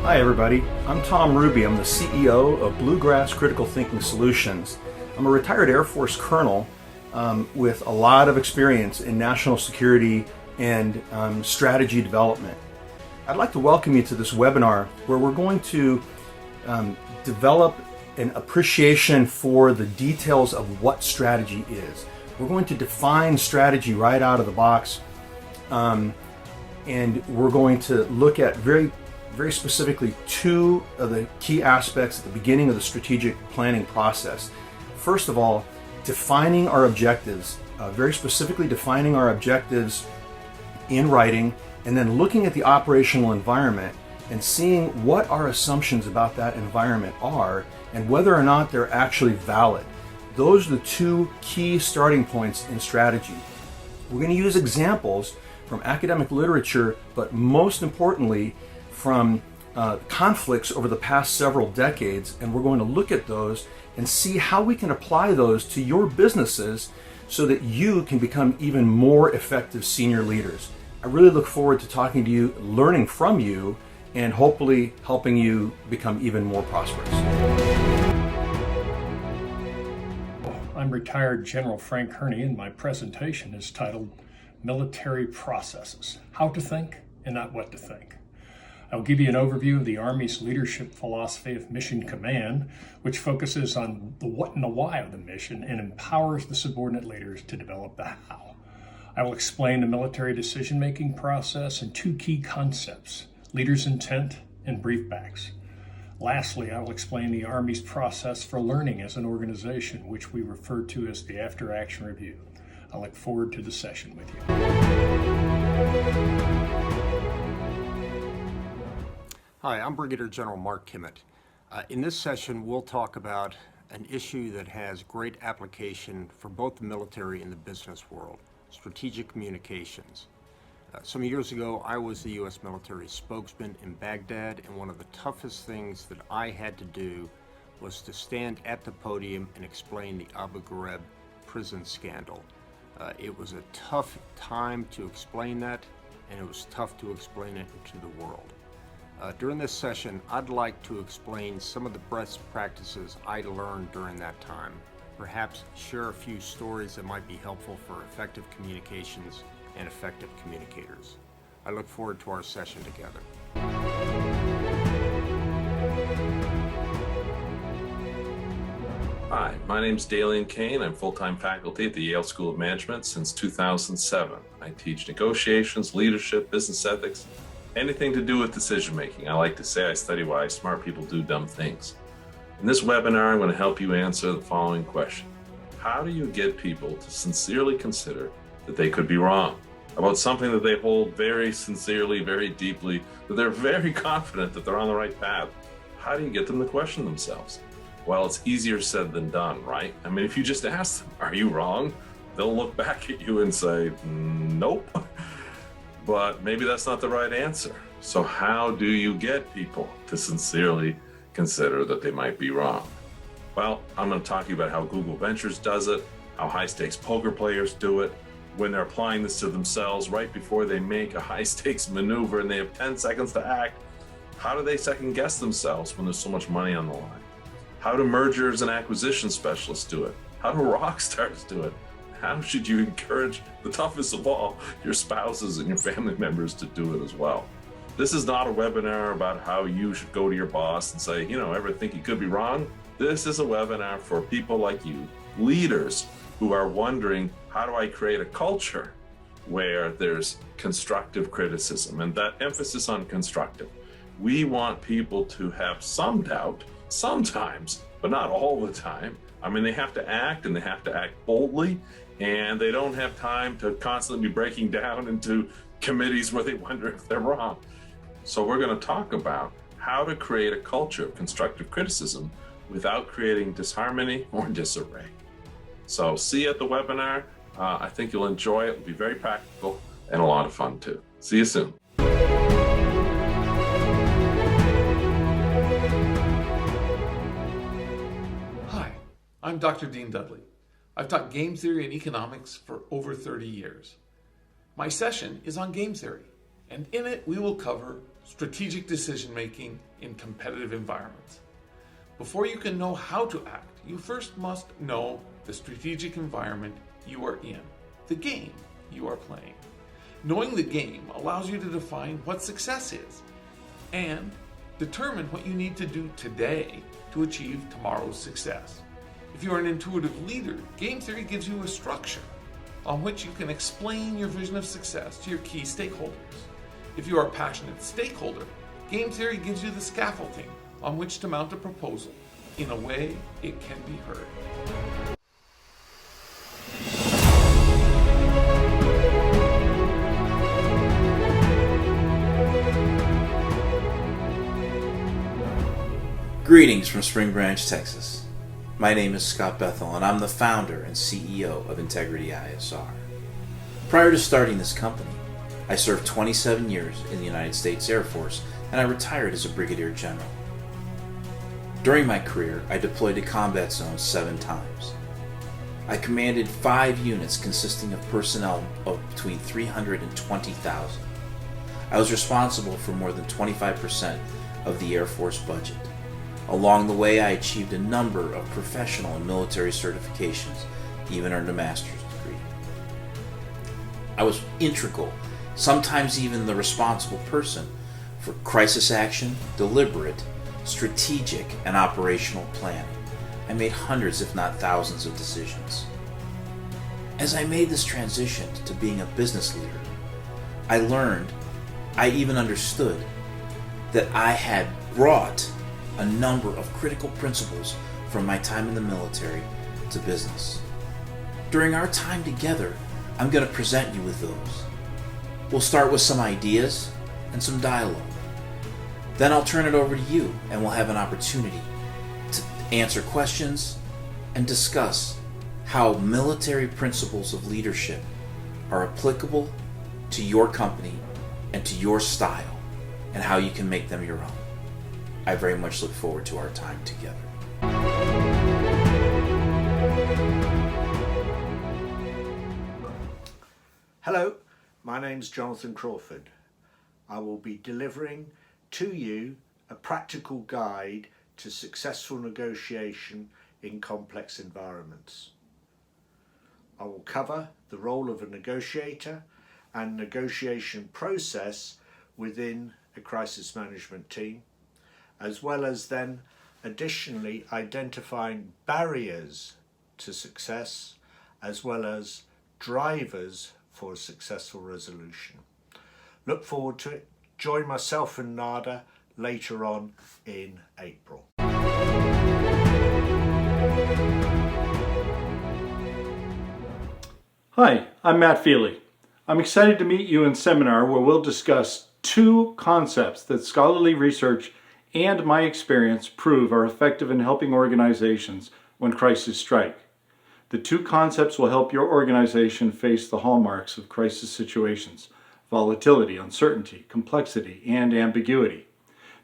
Hi everybody, I'm Tom Ruby. I'm the CEO of Bluegrass Critical Thinking Solutions. I'm a retired Air Force colonel with a lot of experience in national security and strategy development. I'd like to welcome you to this webinar where we're going to develop an appreciation for the details of what strategy is. We're going to define strategy right out of the box, and we're going to look at very specifically two of the key aspects at the beginning of the strategic planning process. First of all, defining our objectives, very specifically defining our objectives in writing, and then looking at the operational environment and seeing what our assumptions about that environment are and whether or not they're actually valid. Those are the two key starting points in strategy. We're going to use examples from academic literature, but most importantly, from conflicts over the past several decades, and we're going to look at those and see how we can apply those to your businesses so that you can become even more effective senior leaders. I really look forward to talking to you, learning from you, and hopefully helping you become even more prosperous. I'm retired General Frank Kearney, and my presentation is titled Military Processes, How to Think and Not What to Think. I'll give you an overview of the Army's leadership philosophy of mission command, which focuses on the what and the why of the mission and empowers the subordinate leaders to develop the how. I will explain the military decision-making process and two key concepts, leader's intent and briefbacks. Lastly, I will explain the Army's process for learning as an organization, which we refer to as the after-action review. I look forward to the session with you. Hi, I'm Brigadier General Mark Kimmett. In this session, we'll talk about an issue that has great application for both the military and the business world, strategic communications. Some years ago, I was the U.S. military spokesman in Baghdad, and one of the toughest things that I had to do was to stand at the podium and explain the Abu Ghraib prison scandal. It was a tough time to explain that, and it was tough to explain it to the world. During this session, I'd like to explain some of the best practices I learned during that time, perhaps share a few stories that might be helpful for effective communications and effective communicators. I look forward to our session together. Hi, my name's Daylian Cain. I'm full-time faculty at the Yale School of Management since 2007. I teach negotiations, leadership, business ethics, anything to do with decision-making. I like to say I study why smart people do dumb things. In this webinar, I'm going to help you answer the following question. How do you get people to sincerely consider that they could be wrong about something that they hold very sincerely, very deeply, that they're very confident that they're on the right path? How do you get them to question themselves? Well, it's easier said than done, right? I mean, if you just ask them, are you wrong? They'll look back at you and say, nope. But maybe that's not the right answer. So how do you get people to sincerely consider that they might be wrong? Well, I'm going to talk to you about how Google Ventures does it, how high-stakes poker players do it, when they're applying this to themselves right before they make a high-stakes maneuver and they have 10 seconds to act. How do they second-guess themselves when there's so much money on the line? How do mergers and acquisition specialists do it? How do rock stars do it? How should you encourage the toughest of all, your spouses and your family members, to do it as well? This is not a webinar about how you should go to your boss and say, ever think you could be wrong? This is a webinar for people like you, leaders who are wondering, how do I create a culture where there's constructive criticism? And that emphasis on constructive. We want people to have some doubt, sometimes, but not all the time. I mean, they have to act, and they have to act boldly, and they don't have time to constantly be breaking down into committees where they wonder if they're wrong. So we're going to talk about how to create a culture of constructive criticism without creating disharmony or disarray. So see you at the webinar. I think you'll enjoy it. It'll be very practical and a lot of fun too. See you soon. Hi, I'm Dr. Dean Dudley. I've taught game theory and economics for over 30 years. My session is on game theory, and in it we will cover strategic decision making in competitive environments. Before you can know how to act, you first must know the strategic environment you are in, the game you are playing. Knowing the game allows you to define what success is and determine what you need to do today to achieve tomorrow's success. If you are an intuitive leader, game theory gives you a structure on which you can explain your vision of success to your key stakeholders. If you are a passionate stakeholder, game theory gives you the scaffolding on which to mount a proposal in a way it can be heard. Greetings from Spring Branch, Texas. My name is Scott Bethel, and I'm the founder and CEO of Integrity ISR. Prior to starting this company, I served 27 years in the United States Air Force, and I retired as a Brigadier General. During my career, I deployed to combat zones 7 times. I commanded 5 units consisting of personnel of between 300 and 20,000. I was responsible for more than 25% of the Air Force budget. Along the way, I achieved a number of professional and military certifications, even earned a master's degree. I was integral, sometimes even the responsible person, for crisis action, deliberate, strategic, and operational planning. I made hundreds, if not thousands, of decisions. As I made this transition to being a business leader, I learned, I even understood, that I had brought a number of critical principles from my time in the military to business. During our time together, I'm going to present you with those. We'll start with some ideas and some dialogue. Then I'll turn it over to you, and we'll have an opportunity to answer questions and discuss how military principles of leadership are applicable to your company and to your style, and how you can make them your own. I very much look forward to our time together. Hello, my name's Jonathan Crawford. I will be delivering to you a practical guide to successful negotiation in complex environments. I will cover the role of a negotiator and negotiation process within a crisis management team, as well as then additionally identifying barriers to success as well as drivers for a successful resolution. Look forward to it. Join myself and Nada later on in April. Hi, I'm Matt Feely. I'm excited to meet you in seminar where we'll discuss 2 concepts that scholarly research and my experience prove are effective in helping organizations when crises strike. The 2 concepts will help your organization face the hallmarks of crisis situations: volatility, uncertainty, complexity, and ambiguity.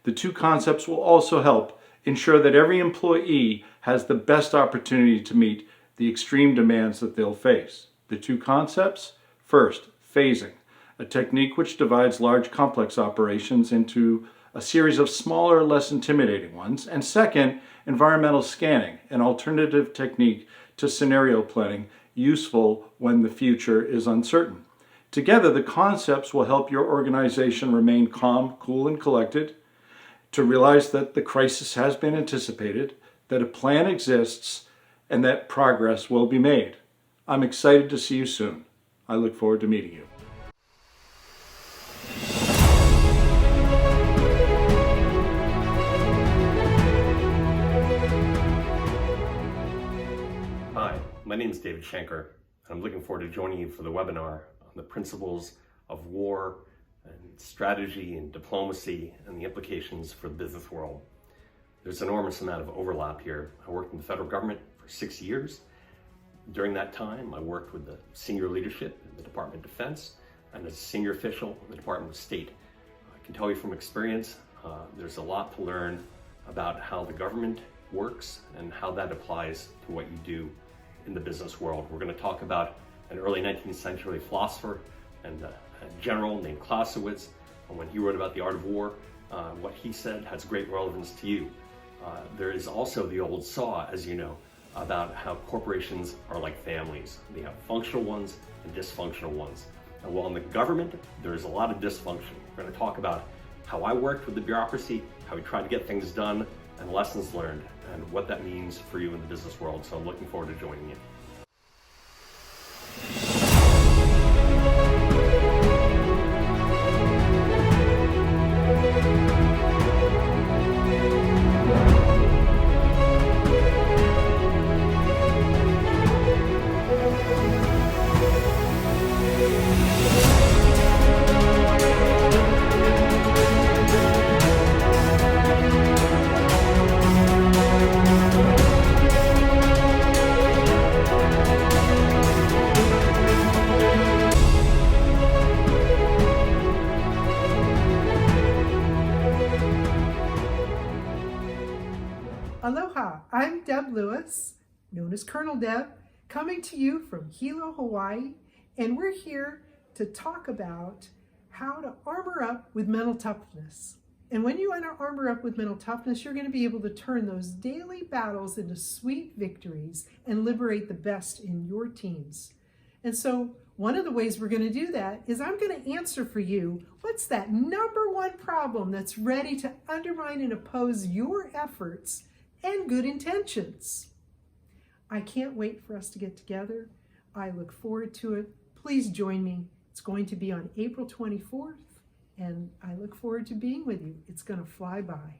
The 2 concepts will also help ensure that every employee has the best opportunity to meet the extreme demands that they'll face. The 2 concepts: first, phasing, a technique which divides large complex operations into a series of smaller, less intimidating ones. And second, environmental scanning, an alternative technique to scenario planning, useful when the future is uncertain. Together, the concepts will help your organization remain calm, cool, and collected, to realize that the crisis has been anticipated, that a plan exists, and that progress will be made. I'm excited to see you soon. I look forward to meeting you. Hi, my name is David Schenker, and I'm looking forward to joining you for the webinar on the principles of war and strategy and diplomacy and the implications for the business world. There's an enormous amount of overlap here. I worked in the federal government for 6 years. During that time, I worked with the senior leadership in the Department of Defense and as a senior official in the Department of State. I can tell you from experience, there's a lot to learn about how the government works and how that applies to what you do in the business world. We're going to talk about an early 19th century philosopher and a general named Clausewitz when he wrote about the art of war, what he said has great relevance to you. There is also the old saw, as you know, about how corporations are like families. They have functional ones and dysfunctional ones. And while in the government, there's a lot of dysfunction. We're going to talk about how I worked with the bureaucracy, how we tried to get things done, and lessons learned, and what that means for you in the business world. So I'm looking forward to joining you. Aloha, I'm Deb Lewis, known as Colonel Deb, coming to you from Hilo, Hawaii, and we're here to talk about how to armor up with mental toughness. And when you want to armor up with mental toughness, you're going to be able to turn those daily battles into sweet victories and liberate the best in your teams. And so one of the ways we're going to do that is I'm going to answer for you, what's that number one problem that's ready to undermine and oppose your efforts and good intentions? I can't wait for us to get together. I look forward to it. Please join me. It's going to be on April 24th, and I look forward to being with you. It's going to fly by.